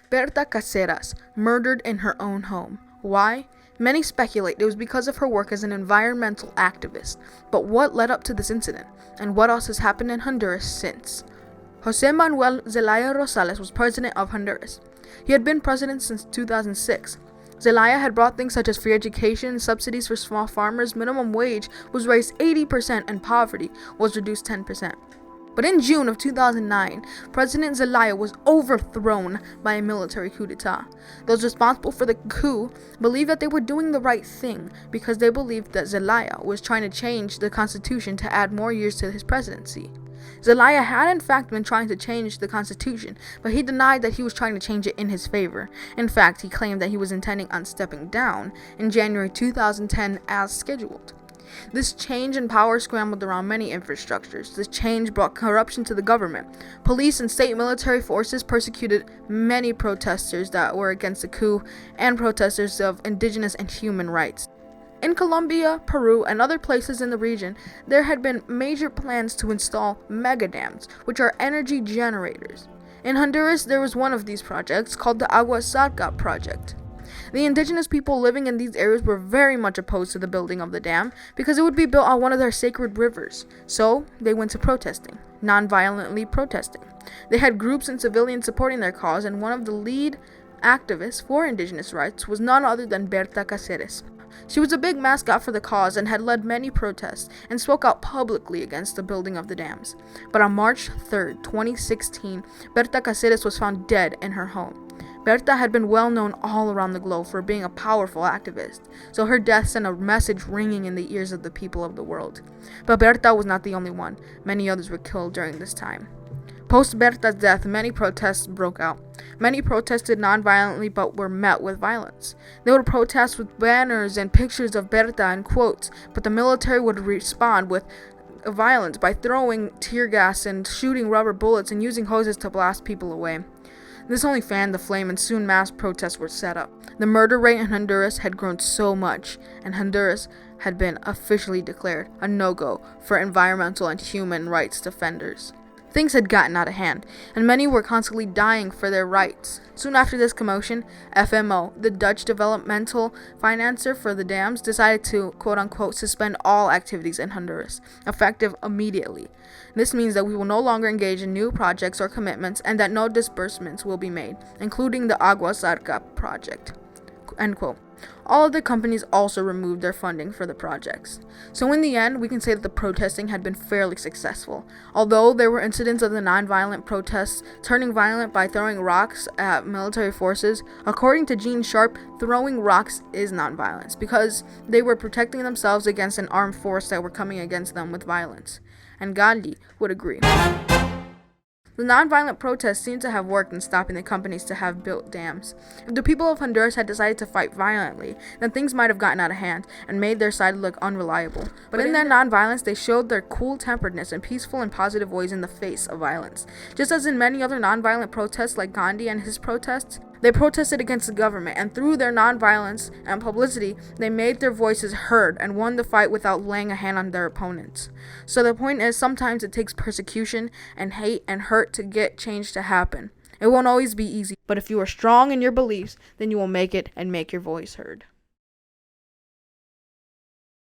Berta Caceres, murdered in her own home. Why? Many speculate it was because of her work as an environmental activist. But what led up to this incident? And what else has happened in Honduras since? Jose Manuel Zelaya Rosales was president of Honduras. He had been president since 2006. Zelaya had brought things such as free education, subsidies for small farmers, minimum wage was raised 80%, and poverty was reduced 10%. But in June of 2009, President Zelaya was overthrown by a military coup d'etat. Those responsible for the coup believed that they were doing the right thing because they believed that Zelaya was trying to change the constitution to add more years to his presidency. Zelaya had in fact been trying to change the constitution, but he denied that he was trying to change it in his favor. In fact, he claimed that he was intending on stepping down in January 2010 as scheduled. This change in power scrambled around many infrastructures. This change brought corruption to the government. Police and state military forces persecuted many protesters that were against the coup and protesters of indigenous and human rights. In Colombia, Peru, and other places in the region, there had been major plans to install mega dams, which are energy generators. In Honduras, there was one of these projects called the Agua Zarca project. The indigenous people living in these areas were very much opposed to the building of the dam because it would be built on one of their sacred rivers. So they went to protesting, non-violently protesting. They had groups and civilians supporting their cause, and one of the lead activists for indigenous rights was none other than Berta Caceres. She was a big mascot for the cause and had led many protests and spoke out publicly against the building of the dams. But on March 3rd, 2016, Berta Caceres was found dead in her home. Berta had been well known all around the globe for being a powerful activist, so her death sent a message ringing in the ears of the people of the world. But Berta was not the only one. Many others were killed during this time. Post Berta's death, many protests broke out. Many protested non-violently but were met with violence. They would protest with banners and pictures of Berta and quotes, but the military would respond with violence by throwing tear gas and shooting rubber bullets and using hoses to blast people away. This only fanned the flame, and soon mass protests were set up. The murder rate in Honduras had grown so much, and Honduras had been officially declared a no-go for environmental and human rights defenders. Things had gotten out of hand, and many were constantly dying for their rights. Soon after this commotion, FMO, the Dutch developmental financier for the dams, decided to, quote-unquote, suspend all activities in Honduras, effective immediately. This means that we will no longer engage in new projects or commitments, and that no disbursements will be made, including the Agua Zarca project, end quote. All of the companies also removed their funding for the projects. So in the end, we can say that the protesting had been fairly successful. Although there were incidents of the non-violent protests turning violent by throwing rocks at military forces, according to Gene Sharp, throwing rocks is non-violence because they were protecting themselves against an armed force that were coming against them with violence. And Gandhi would agree. The nonviolent protests seem to have worked in stopping the companies to have built dams. If the people of Honduras had decided to fight violently, then things might have gotten out of hand and made their side look unreliable. But in their nonviolence, they showed their cool-temperedness in peaceful and positive ways in the face of violence. Just as in many other nonviolent protests like Gandhi and his protests, they protested against the government, and through their nonviolence and publicity, they made their voices heard and won the fight without laying a hand on their opponents. So the point is, sometimes it takes persecution and hate and hurt to get change to happen. It won't always be easy, but if you are strong in your beliefs, then you will make it and make your voice heard.